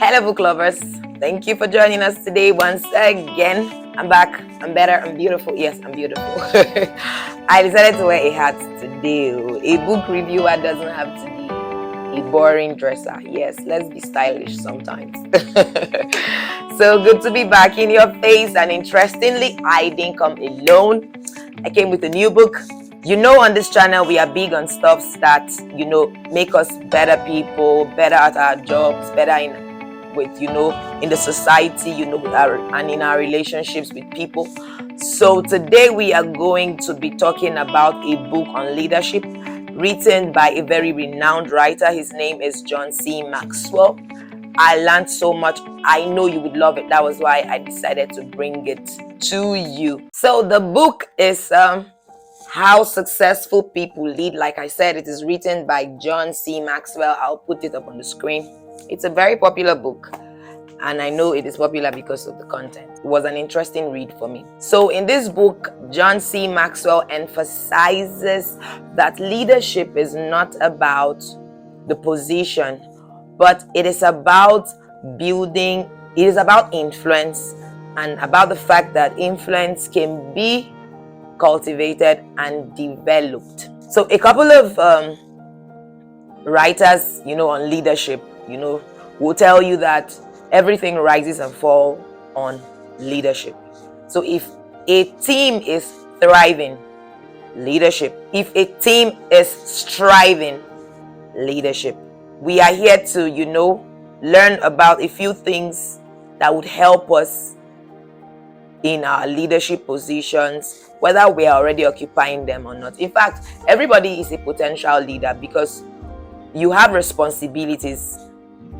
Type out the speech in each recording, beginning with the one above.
Hello, book lovers. Thank you for joining us today once again. I'm back. I'm better. I'm beautiful. Yes, I'm beautiful. I decided to wear a hat today. A book reviewer doesn't have to be a boring dresser. Yes, let's be stylish sometimes. So good to be back in your face. And interestingly, I didn't come alone. I came with a new book. On this channel, we are big on stuffs that, make us better people, better at our jobs, better in the society, and in our relationships with people. So today we are going to be talking about a book on leadership written by a very renowned writer. His name is John C. Maxwell. I learned so much. I know you would love it. That was why I decided to bring it to you. So the book is How Successful People Lead. Like I said, it is written by John C. Maxwell. I'll put it up on the screen. It's a very popular book, and I know it is popular because of the content. It was an interesting read for me. So in this book, John C. Maxwell emphasizes that leadership is not about the position, but it is about building, it is about influence, and about the fact that influence can be cultivated and developed. So a couple of writers, on leadership, will tell you that everything rises and falls on leadership. So if a team is thriving, leadership. If a team is striving, leadership. We are here to, learn about a few things that would help us in our leadership positions, whether we are already occupying them or not. In fact, everybody is a potential leader because you have responsibilities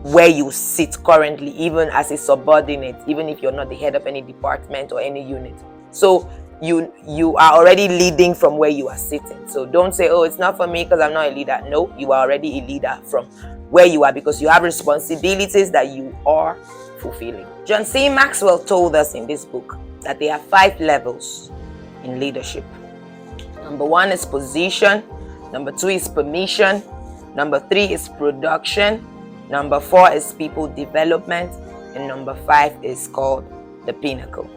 where you sit currently, even as a subordinate, even if you're not the head of any department or any unit. So you are already leading from where you are sitting. So don't say, oh, it's not for me because I'm not a leader. No, you are already a leader from where you are because you have responsibilities that you are fulfilling. John C. Maxwell told us in this book that there are 5 levels in leadership. Number 1 is position. Number 2 is permission. Number 3 is production. Number 4 is people development. And number 5 is called the pinnacle.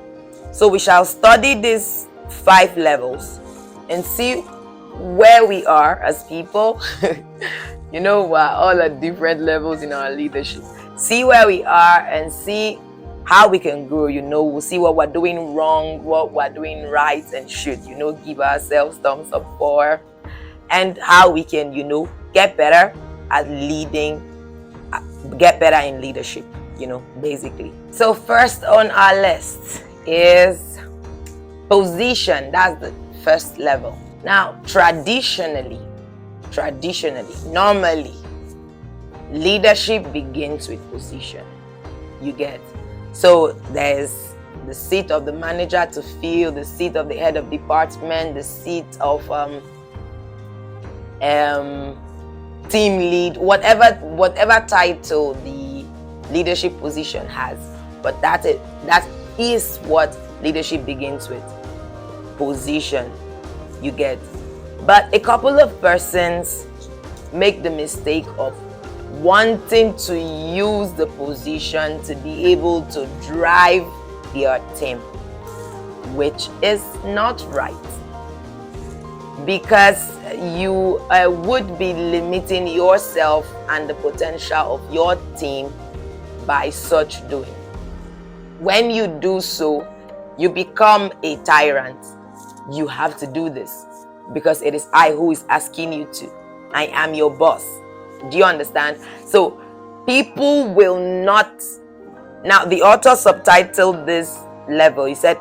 So we shall study these 5 levels and see where we are as people. We're all at different levels in our leadership. See where we are and see how we can grow. We'll see what we're doing wrong, what we're doing right, and should, give ourselves thumbs up for, and how we can, get better at leading, get better in leadership, basically. So first on our list is position. That's the first level. Now, traditionally, normally, leadership begins with position. You get. So there's the seat of the manager to fill, the seat of the head of department, the seat of team lead, whatever title the leadership position has. But that is what leadership begins with. Position. You get. But a couple of persons make the mistake of wanting to use the position to be able to drive their team, which is not right, because you would be limiting yourself and the potential of your team by such doing. When you do so, you become a tyrant. You have to do this because it is I who is asking you to. I am your boss. Do you understand? So people will not. Now the author subtitled this level. He said,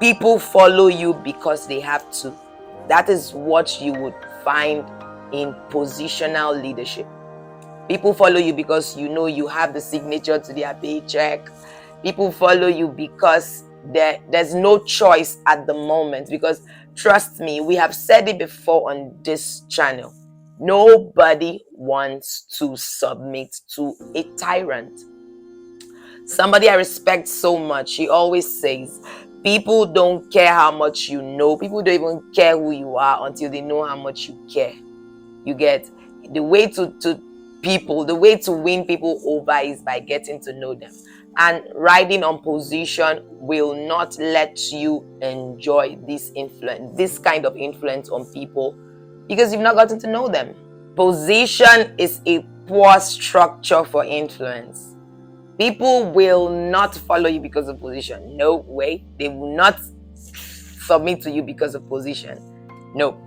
people follow you because they have to. That is what you would find in positional leadership. People follow you because you have the signature to their paycheck. People follow you because there's no choice at the moment. Because trust me, we have said it before on this channel. Nobody wants to submit to a tyrant. Somebody I respect so much, he always says, people don't care how much you know. People don't even care who you are until they know how much you care. You get. The way to people, the way to win people over is by getting to know them. And riding on position will not let you enjoy this influence, this kind of influence on people, because you've not gotten to know them. Position is a poor structure for influence. People will not follow you because of position. No way. They will not submit to you because of position. No.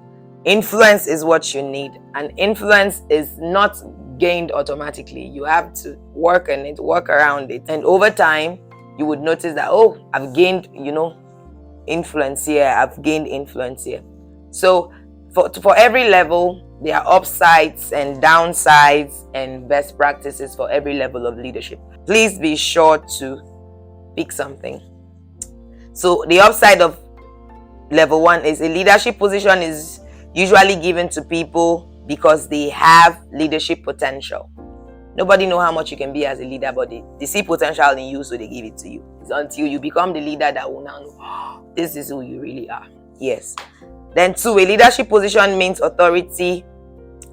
Influence is what you need, and influence is not gained automatically. You have to work on it, work around it, and over time you would notice that, oh, I've gained, influence here, I've gained influence here. So for every level, there are upsides and downsides and best practices for every level of leadership. Please be sure to pick something. So the upside of level 1 is a leadership position is usually given to people because they have leadership potential. Nobody knows how much you can be as a leader, but they see potential in you, so they give it to you. It's until you become the leader that will now know, oh, this is who you really are. Yes. Then 2, a leadership position means authority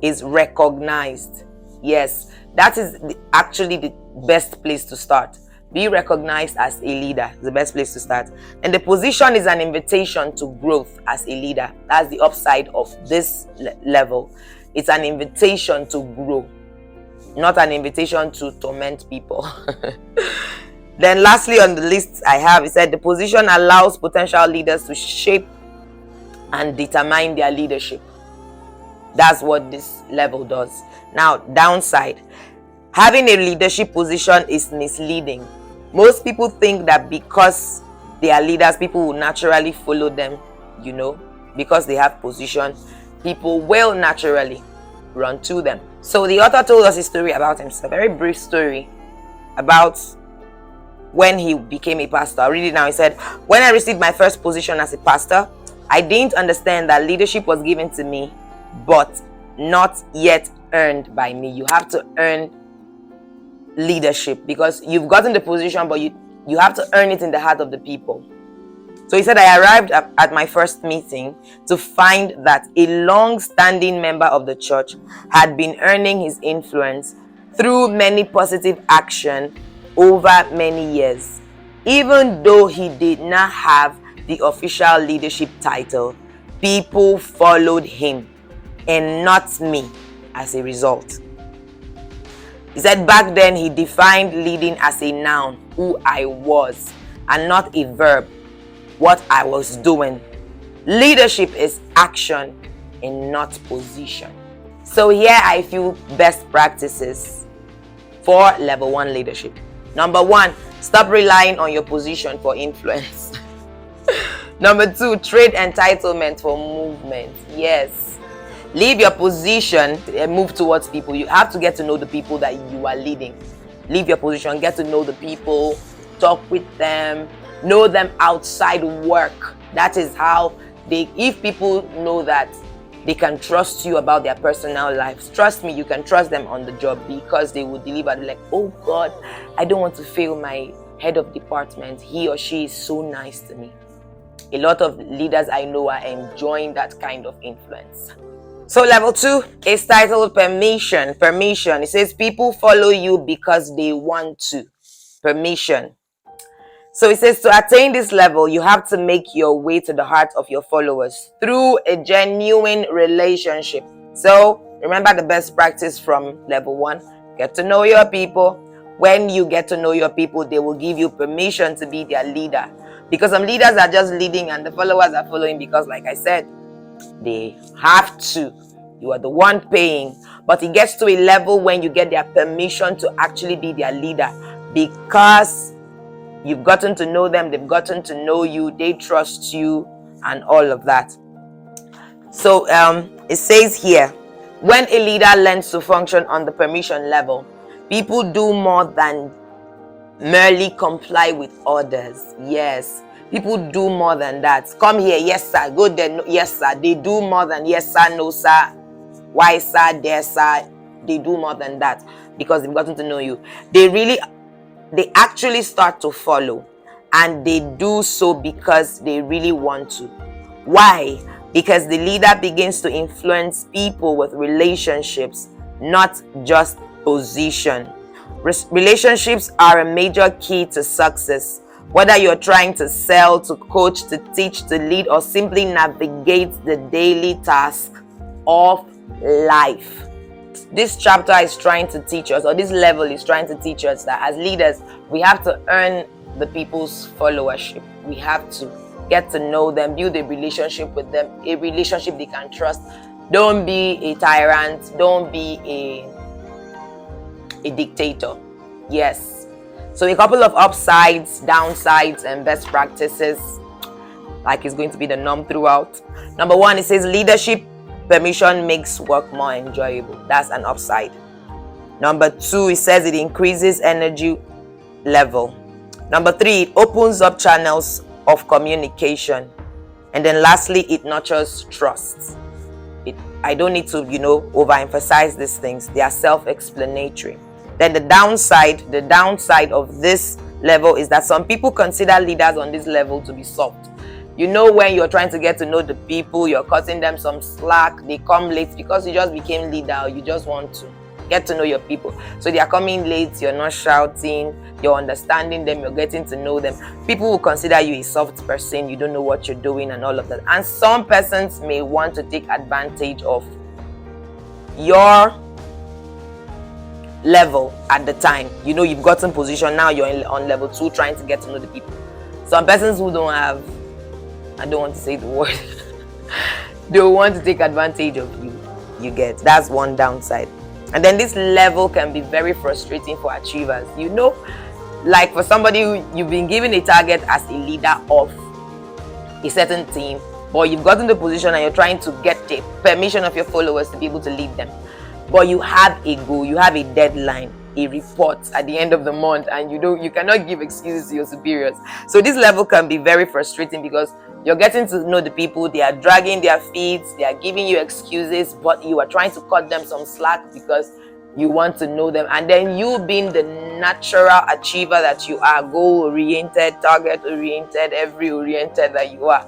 is recognized. Yes, that is actually the best place to start. Be recognized as a leader is the best place to start. And the position is an invitation to growth as a leader. That's the upside of this level. It's an invitation to grow, not an invitation to torment people. Then lastly on the list I have, it said the position allows potential leaders to shape and determine their leadership. That's what this level does. Now, downside. Having a leadership position is misleading. Most people think that because they are leaders, people will naturally follow them, because they have position, people will naturally run to them. So the author told us a story about himself, a very brief story about when he became a pastor. I'll read it now. He said, when I received my first position as a pastor, I didn't understand that leadership was given to me, but not yet earned by me. You have to earn leadership because you've gotten the position, but you have to earn it in the heart of the people. So he said, I arrived at my first meeting to find that a long-standing member of the church had been earning his influence through many positive action over many years. Even though he did not have the official leadership title, people followed him and not me as a result. He said back then he defined leading as a noun, who I was, and not a verb, what I was doing. Leadership is action and not position. So here I feel best practices for level 1 leadership. Number 1, stop relying on your position for influence. Number 2, trade entitlement for movement. Yes. Leave your position and move towards people. You have to get to know the people that you are leading. Leave your position, get to know the people, talk with them, know them outside work. That is how if people know that they can trust you about their personal lives, trust me, you can trust them on the job because they will deliver. They're like, oh God, I don't want to fail my head of department. He or she is so nice to me. A lot of leaders I know are enjoying that kind of influence. So level 2 is titled permission. Permission. It says people follow you because they want to. Permission. So it says to attain this level, you have to make your way to the heart of your followers through a genuine relationship. So remember the best practice from level 1. Get to know your people. When you get to know your people, they will give you permission to be their leader. Because some leaders are just leading and the followers are following because, like I said, they have to. You are the one paying. But it gets to a level when you get their permission to actually be their leader because you've gotten to know them, they've gotten to know you, they trust you, and all of that. So it says here, when a leader learns to function on the permission level, people do more than merely comply with orders. Yes. People do more than that. Come here, yes sir. Go there, no, yes sir. They do more than yes sir, no sir. Why sir, there sir. They do more than that because they've gotten to know you. They actually start to follow, and they do so because they really want to. Why? Because the leader begins to influence people with relationships, not just position. Relationships are a major key to success. Whether you're trying to sell, to coach, to teach, to lead, or simply navigate the daily task of life. This chapter is trying to teach us, or this level is trying to teach us, that as leaders, we have to earn the people's followership. We have to get to know them, build a relationship with them, a relationship they can trust. Don't be a tyrant. Don't be a dictator. Yes. So a couple of upsides, downsides, and best practices, like it's going to be the norm throughout. Number one, it says leadership permission makes work more enjoyable. That's an upside. Number two, it says it increases energy level. Number three, it opens up channels of communication. And then lastly, it nurtures trust. I don't need to, overemphasize these things. They are self-explanatory. Then the downside of this level is that some people consider leaders on this level to be soft. When you're trying to get to know the people, you're cutting them some slack, they come late because you just became leader, or you just want to get to know your people. So they are coming late, you're not shouting, you're understanding them, you're getting to know them. People will consider you a soft person, you don't know what you're doing and all of that. And some persons may want to take advantage of your level at the time. You've gotten position, now you're on level 2 trying to get to know the people. Some persons who don't have, I don't want to say the word, they want to take advantage of you. You get, that's one downside. And then this level can be very frustrating for achievers. Like for somebody who you've been given a target as a leader of a certain team, but you've gotten the position and you're trying to get the permission of your followers to be able to lead them. But you have a goal, you have a deadline, a report at the end of the month, and you cannot give excuses to your superiors. So this level can be very frustrating because you're getting to know the people, they are dragging their feet, they are giving you excuses, but you are trying to cut them some slack because you want to know them. And then you being the natural achiever that you are, goal-oriented, target-oriented, every-oriented that you are,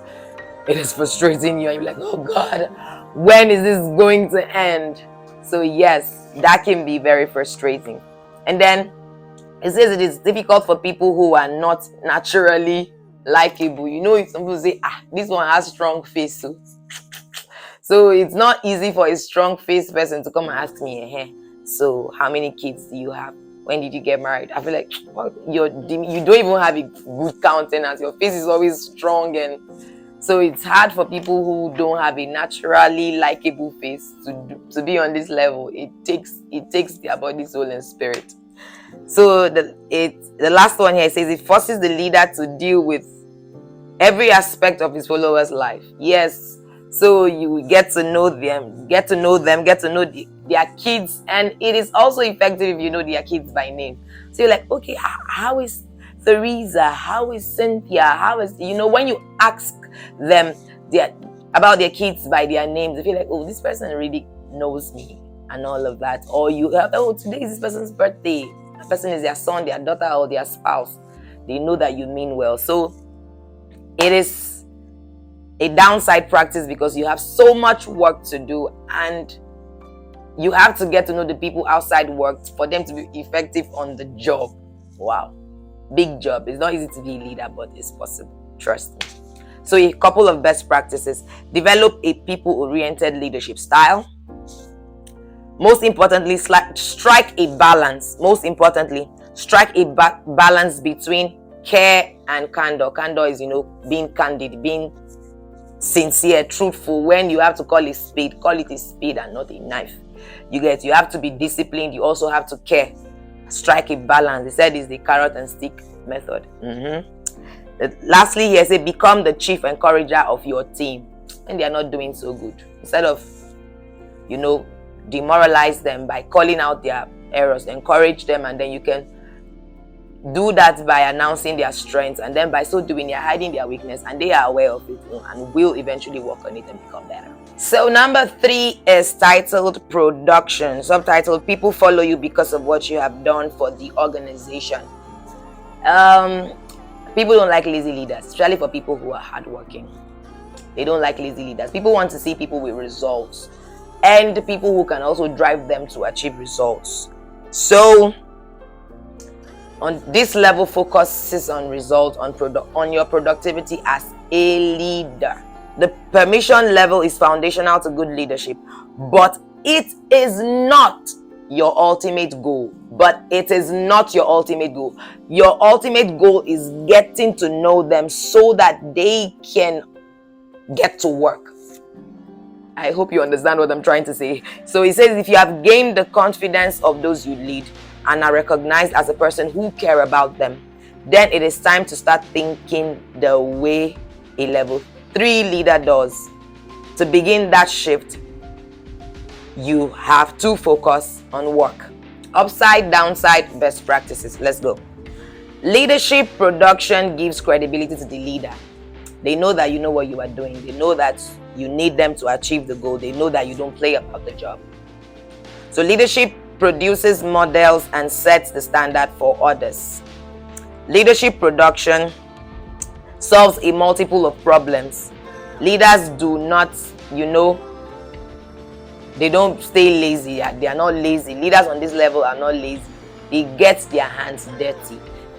it is frustrating you and you're like, oh God, when is this going to end? So yes, that can be very frustrating. And then it says it is difficult for people who are not naturally likable. If some people say, this one has strong face, so it's not easy for a strong face person to come and ask me, so how many kids do you have? When did you get married? I feel like you don't even have a good countenance. Your face is always strong, and so it's hard for people who don't have a naturally likable face to be on this level. It takes their body, soul, and spirit. So the last one here says it forces the leader to deal with every aspect of his followers' life. Yes. So you get to know them, get to know their kids, and it is also effective if you know their kids by name. So you're like, okay, how is Theresa? How is Cynthia? How is, when you ask them about their kids by their names, they feel like, oh, this person really knows me and all of that. Or you have, oh, today is this person's birthday. The person is their son, their daughter, or their spouse. They know that you mean well. So it is a downside practice because you have so much work to do and you have to get to know the people outside work for them to be effective on the job. Wow. Big job. It's not easy to be a leader, but it's possible. Trust me. So a couple of best practices. Develop a people-oriented leadership style. Most importantly, strike a balance. Most importantly, strike a balance between care and candor. Candor is, being candid, being sincere, truthful. When you have to call a spade, call it a spade and not a knife. You have to be disciplined. You also have to care. Strike a balance. They said it's the carrot and stick method. Lastly, here say become the chief encourager of your team when they are not doing so good. Instead of, demoralize them by calling out their errors, encourage them, and then you can do that by announcing their strengths, and then by so doing, you're hiding their weakness, and they are aware of it and will eventually work on it and become better. So number 3 is titled production, subtitled people follow you because of what you have done for the organization. People don't like lazy leaders, especially for people who are hardworking. They don't like lazy leaders. People want to see people with results and people who can also drive them to achieve results. So on this level focuses on results, on your productivity as a leader. The permission level is foundational to good leadership, but it is not your ultimate goal. Your ultimate goal is getting to know them so that they can get to work. I hope you understand what I'm trying to say. So it says, if you have gained the confidence of those you lead and are recognized as a person who care about them, then it is time to start thinking the way a level 3 leader does. To begin that shift, you have to focus on work. Upside, downside, best practices. Let's go. Leadership production gives credibility to the leader. They know that you know what you are doing. They know that you need them to achieve the goal. They know that you don't play about the job. So leadership produces models and sets the standard for others. Leadership production solves a multiple of problems. Leaders do not, they don't stay lazy. They are not lazy. Leaders on this level are not lazy. They get their hands dirty.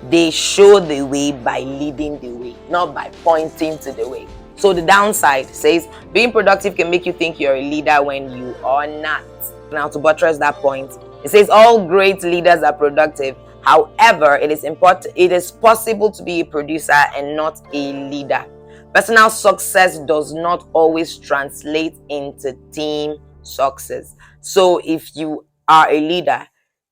They show the way by leading the way, not by pointing to the way. So the downside says being productive can make you think you're a leader when you are not. Now, to buttress that point, it says all great leaders are productive. However, it is possible to be a producer and not a leader. Personal success does not always translate into team success. So if you are a leader,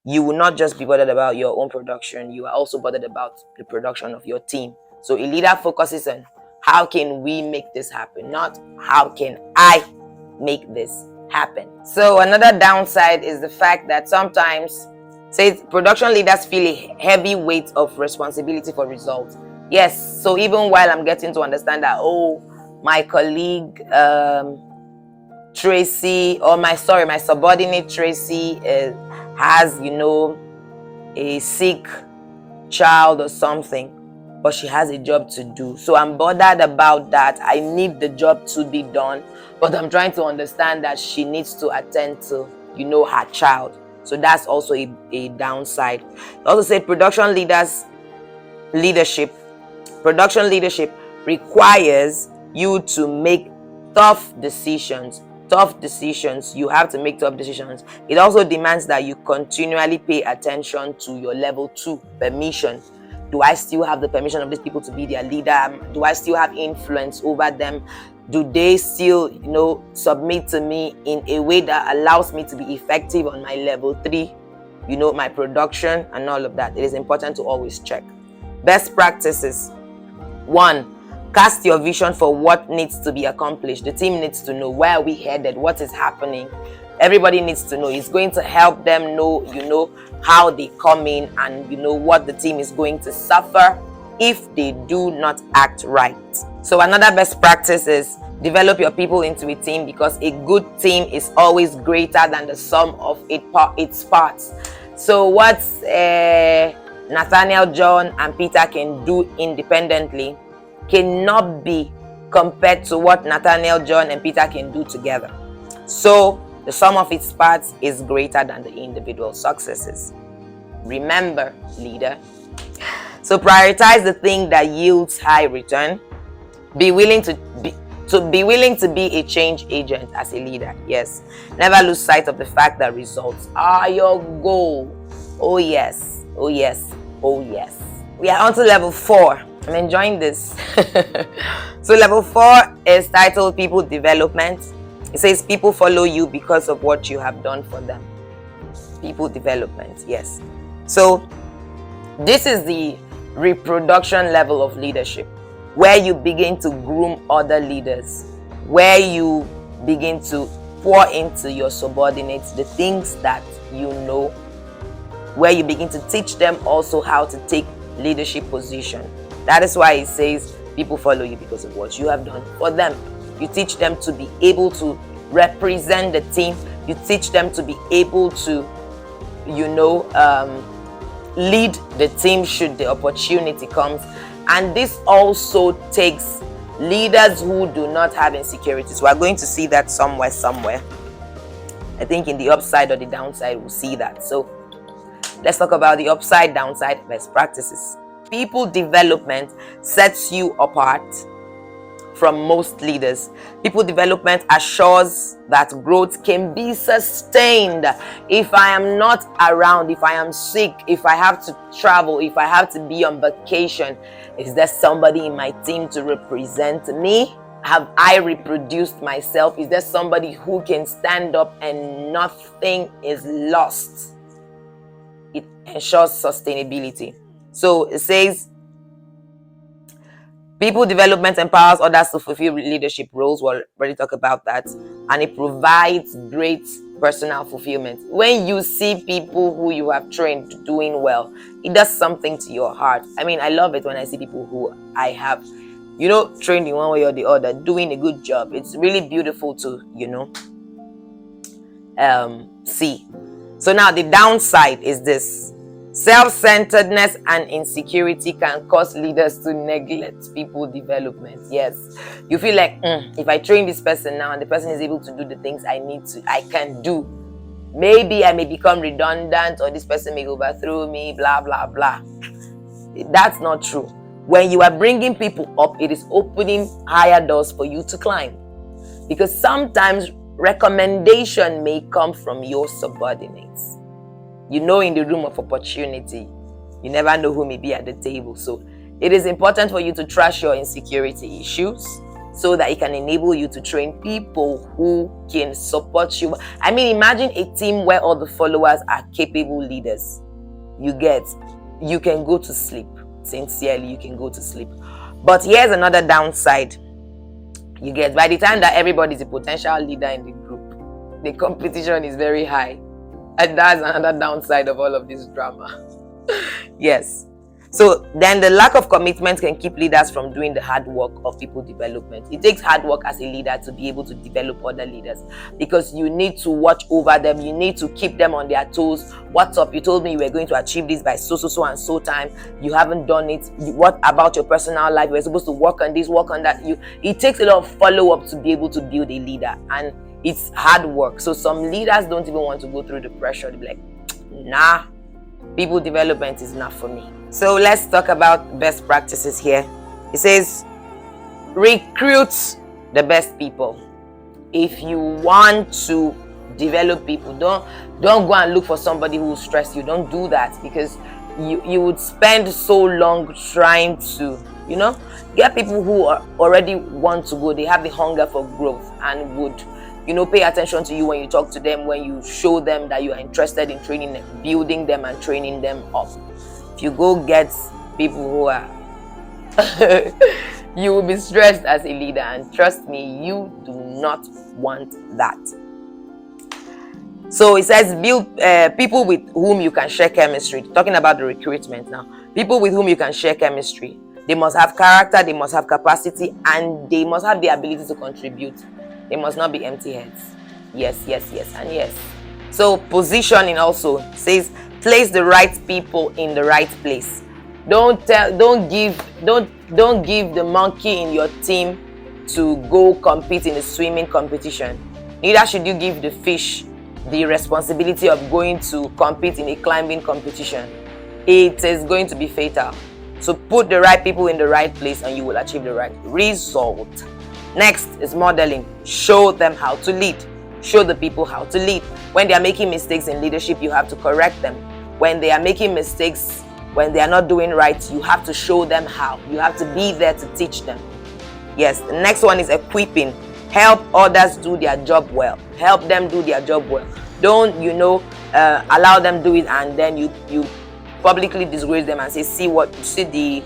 you will not just be bothered about your own production, you are also bothered about the production of your team. So a leader focuses on how can we make this happen, not how can I make this happen. So another downside is the fact that sometimes, say, production leaders feel a heavy weight of responsibility for results. Yes, so even while I'm getting to understand that, my colleague Tracy, or my subordinate Tracy has, a sick child or something, but she has a job to do. So I'm bothered about that. I need the job to be done, but I'm trying to understand that she needs to attend to, her child. So that's also a downside. I also said production leadership requires you to make tough decisions. You have to make tough decisions. It also demands that you continually pay attention to your level 2 permission. Do I still have the permission of these people to be their leader? Do I still have influence over them? Do they still, submit to me in a way that allows me to be effective on my level 3, my production and all of that? It is important to always check. Best practices. 1. Cast your vision for what needs to be accomplished. The team needs to know, where are we headed, what is happening. Everybody needs to know. It's going to help them know, how they come in and, what the team is going to suffer if they do not act right. So another best practice is develop your people into a team, because a good team is always greater than the sum of its parts. So what Nathaniel, John, and Peter can do independently cannot be compared to what Nathaniel, John, and Peter can do together. So the sum of its parts is greater than the individual successes. Remember, leader. So prioritize the thing that yields high return. Be willing to be a change agent as a leader. Yes. Never lose sight of the fact that results are your goal. Oh yes. Oh yes. Oh yes. We are on to level 4. I'm enjoying this. So level 4 is titled People Development. It says people follow you because of what you have done for them. People development, yes. So this is the reproduction level of leadership, where you begin to groom other leaders, where you begin to pour into your subordinates the things that you know, where you begin to teach them also how to take leadership position. That is why it says people follow you because of what you have done for them. You teach them to be able to represent the team. You teach them to be able to, lead the team should the opportunity comes. And this also takes leaders who do not have insecurities. We are going to see that somewhere. I think in the upside or the downside, we'll see that. So Let's talk about the upside, downside, best practices. People development sets you apart from most leaders. People development assures that growth can be sustained. If I am not around, if I am sick, if I have to travel, if I have to be on vacation, is there somebody in my team to represent me? Have I reproduced myself? Is there somebody who can stand up and nothing is lost? It ensures sustainability. So it says, people development empowers others to fulfill leadership roles. We'll already talk about that. And it provides great personal fulfillment. When you see people who you have trained doing well, it does something to your heart. I mean, I love it when I see people who I have, trained in one way or the other, doing a good job. It's really beautiful to, see. So now the downside is this. Self-centeredness and insecurity can cause leaders to neglect people development. Yes, you feel like if I train this person now and the person is able to do the things I can do, maybe I may become redundant, or this person may overthrow me, blah blah blah. That's not true. When you are bringing people up, it is opening higher doors for you to climb, because sometimes recommendation may come from your subordinates. In the room of opportunity, you never know who may be at the table. So it is important for you to trash your insecurity issues so that it can enable you to train people who can support you. I mean, imagine a team where all the followers are capable leaders. You can go to sleep. Sincerely, you can go to sleep. But here's another downside. By the time that everybody is a potential leader in the group, the competition is very high. And that's another downside of all of this drama. Yes. So then the lack of commitment can keep leaders from doing the hard work of people development. It takes hard work as a leader to be able to develop other leaders, because you need to watch over them. You need to keep them on their toes. What's up? You told me you were going to achieve this by so and so time. You haven't done it. What about your personal life? You were supposed to work on this, work on that. It takes a lot of follow-up to be able to build a leader, and it's hard work. So some leaders don't even want to go through the pressure. They're like, nah, people development is not for me. So let's talk about best practices here. It says, recruit the best people. If you want to develop people, don't go and look for somebody who will stress you. Don't do that, because you would spend so long trying to, get people who already want to go. They have the hunger for growth and would pay attention to you when you talk to them, when you show them that you are interested in training them, building them and training them up. If you go get people who are you will be stressed as a leader, and trust me, you do not want that. So it says, build people with whom you can share chemistry. Talking about the recruitment now. People with whom you can share chemistry. They must have character, they must have capacity, and they must have the ability to contribute. They must not be empty heads. Yes, and yes. So positioning also says, place the right people in the right place. Don't give the monkey in your team to go compete in a swimming competition. Neither should you give the fish the responsibility of going to compete in a climbing competition. It is going to be fatal. So put the right people in the right place and you will achieve the right result. Next is modeling. Show them how to lead. Show the people how to lead. When they are making mistakes in leadership, you have to correct them. When they are making mistakes, when they are not doing right, you have to show them how. You have to be there to teach them. Yes, the next one is equipping. Help others do their job well. Help them do their job well. Don't, allow them do it and then you publicly disgrace them and say, see the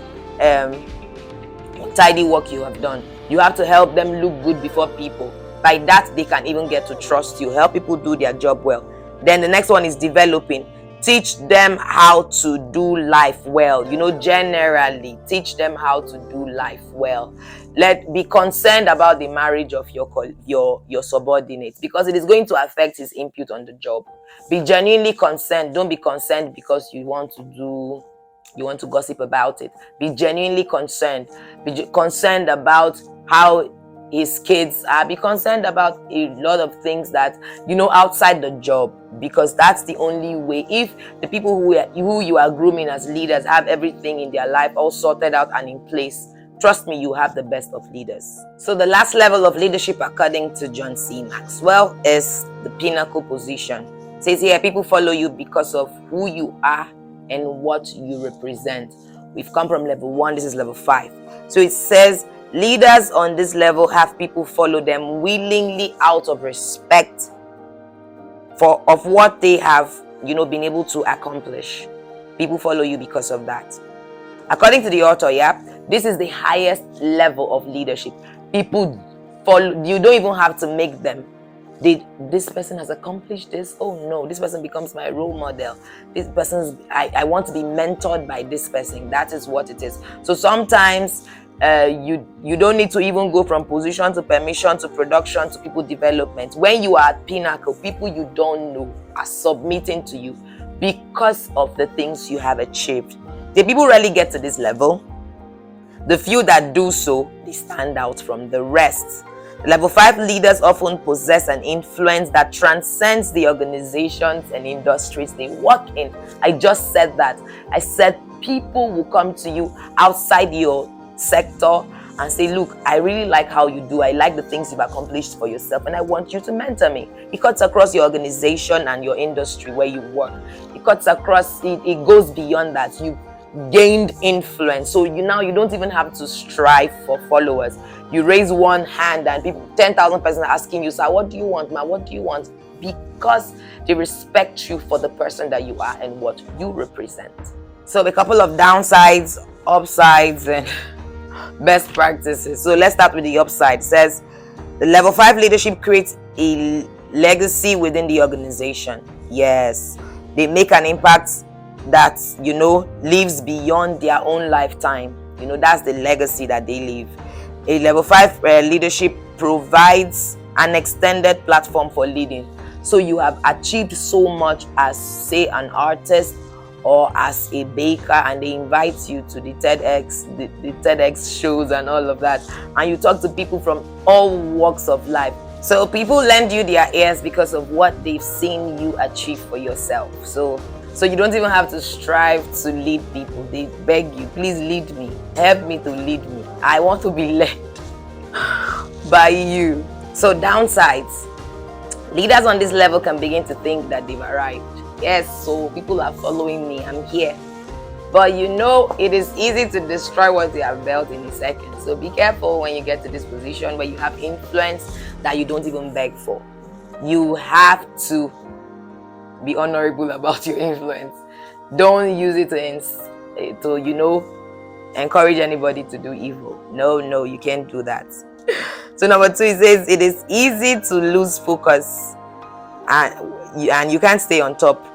tidy work you have done. You have to help them look good before people. By that, they can even get to trust you. Help people do their job well. Then the next one is developing. Teach them how to do life well. Generally, teach them how to do life well. Be concerned about the marriage of your subordinate, because it is going to affect his input on the job. Be genuinely concerned. Don't be concerned because you want to gossip about it. Be genuinely concerned. Be concerned about how his kids are. Be concerned about a lot of things that, outside the job because that's the only way. If the people who you are grooming as leaders have everything in their life all sorted out and in place, trust me, you have the best of leaders. So the last level of leadership, according to John C. Maxwell, is the pinnacle position. It says here, people follow you because of who you are and what you represent. We've come from level 1, this is level 5. So it says leaders on this level have people follow them willingly out of respect of what they have, been able to accomplish. People follow you because of that. According to the author, this is the highest level of leadership. People follow you, don't even have to make them. This person has accomplished this. Oh no, this person becomes my role model. This person's I want to be mentored by this person. That is what it is. So sometimes you don't need to even go from position to permission to production to people development. When you are at pinnacle, people you don't know are submitting to you because of the things you have achieved. The people rarely get to this level. The few that do so, they stand out from the rest. Level 5 leaders often possess an influence that transcends the organizations and industries they work in. I just said that. I said people will come to you outside your sector and say, look, I really like how you do. I like the things you've accomplished for yourself and I want you to mentor me. It cuts across your organization and your industry where you work. It cuts across, it goes beyond that. You gained influence. So you don't even have to strive for followers. You raise one hand and people, 10,000 persons are asking you, sir, what do you want, ma? What do you want? Because they respect you for the person that you are and what you represent. So a couple of downsides, upsides, and best practices. So let's start with the upside. It says the level 5 leadership creates a legacy within the organization. Yes, they make an impact that lives beyond their own lifetime. That's the legacy that they leave. A level 5 leadership provides an extended platform for leading. So you have achieved so much as, say, an artist or as a baker, and they invite you to the TEDx shows and all of that, and you talk to people from all walks of life. So people lend you their ears because of what they've seen you achieve for yourself. So you don't even have to strive to lead people. They beg you, please lead me. Help me to lead me. I want to be led by you. So downsides. Leaders on this level can begin to think that they've arrived. Yes, so people are following me. I'm here. But it is easy to destroy what they have built in a second. So be careful when you get to this position where you have influence that you don't even beg for. You have to be honorable about your influence. Don't use it to encourage anybody to do evil. No, you can't do that. So number 2, it says it is easy to lose focus, and you can't stay on top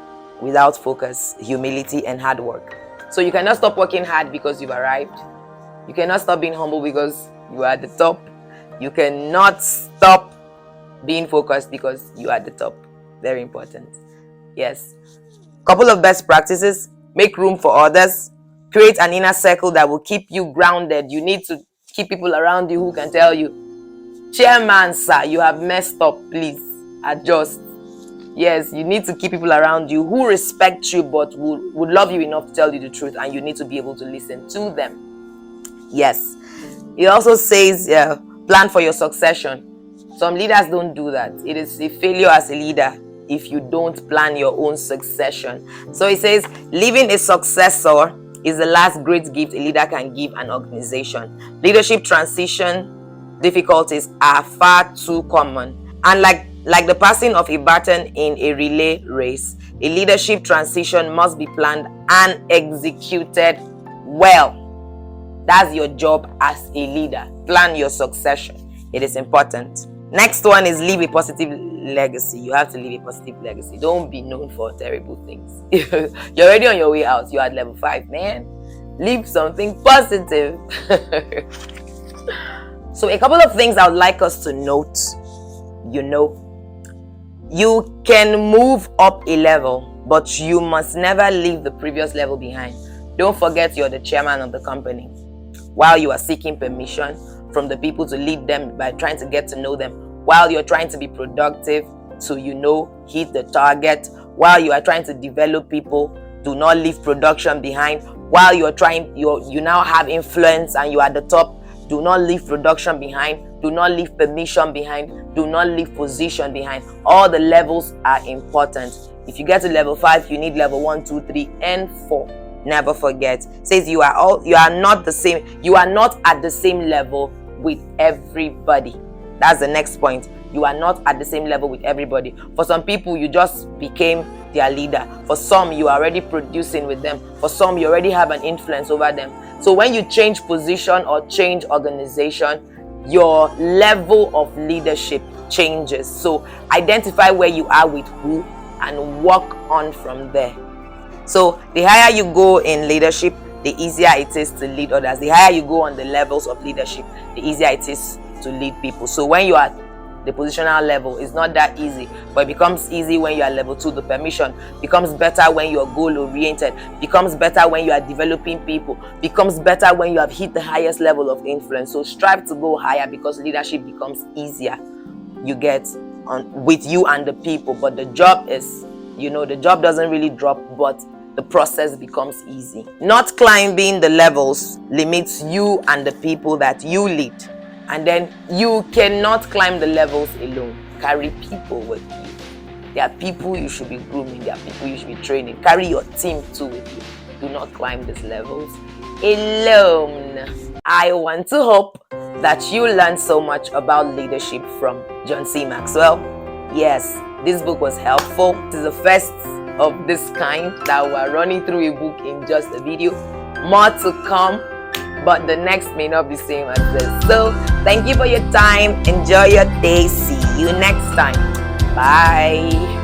without focus, humility, and hard work. So you cannot stop working hard because you've arrived. You cannot stop being humble because you are at the top. You cannot stop being focused because you are at the top. Very important. Yes. Couple of best practices. Make room for others. Create an inner circle that will keep you grounded. You need to keep people around you who can tell you, chairman, sir, you have messed up. Please adjust. Yes, you need to keep people around you who respect you but would love you enough to tell you the truth, and you need to be able to listen to them. Yes. It also says plan for your succession. Some leaders don't do that. It is a failure as a leader if you don't plan your own succession. So it says leaving a successor is the last great gift a leader can give an organization. Leadership transition difficulties are far too common, and like the passing of a baton in a relay race, a leadership transition must be planned and executed well. That's your job as a leader. Plan your succession. It is important. Next one is leave a positive legacy. You have to leave a positive legacy. Don't be known for terrible things. You're already on your way out. You're at level 5, man. Leave something positive. So a couple of things I would like us to note. You can move up a level, but you must never leave the previous level behind. Don't forget you're the chairman of the company. While you are seeking permission from the people to lead them by trying to get to know them, while you're trying to be productive, to, hit the target. While you are trying to develop people, do not leave production behind. While you now have influence and you are at the top, do not leave production behind. Do not leave permission behind. Do not leave position behind. All the levels are important. If you get to level 5, you need level 1, 2, 3, and 4. Never forget. It says you are not the same. You are not at the same level with everybody. That's the next point. You are not at the same level with everybody. For some people, you just became their leader. For some, you are already producing with them. For some, you already have an influence over them. So when you change position or change organization, your level of leadership changes. So identify where you are with who and work on from there. So the higher you go in leadership, the easier it is to lead others. The higher you go on the levels of leadership, the easier it is to lead people. So when you are the positional level, it's not that easy, but it becomes easy when you are level 2. The permission becomes better when you are goal oriented, becomes better when you are developing people, becomes better when you have hit the highest level of influence. So strive to go higher, because leadership becomes easier, you get, on with you and the people. But the job is, the job doesn't really drop, but the process becomes easy. Not climbing the levels limits you and the people that you lead. And then you cannot climb the levels alone. Carry people with you. There are people you should be grooming. There are people you should be training. Carry your team too with you. Do not climb these levels alone. I want to hope that you learned so much about leadership from John C. Maxwell. Yes, this book was helpful. This is the first of this kind that we're running through a book in just a video. More to come, but the next may not be same as this. So thank you for your time. Enjoy your day. See you next time. Bye.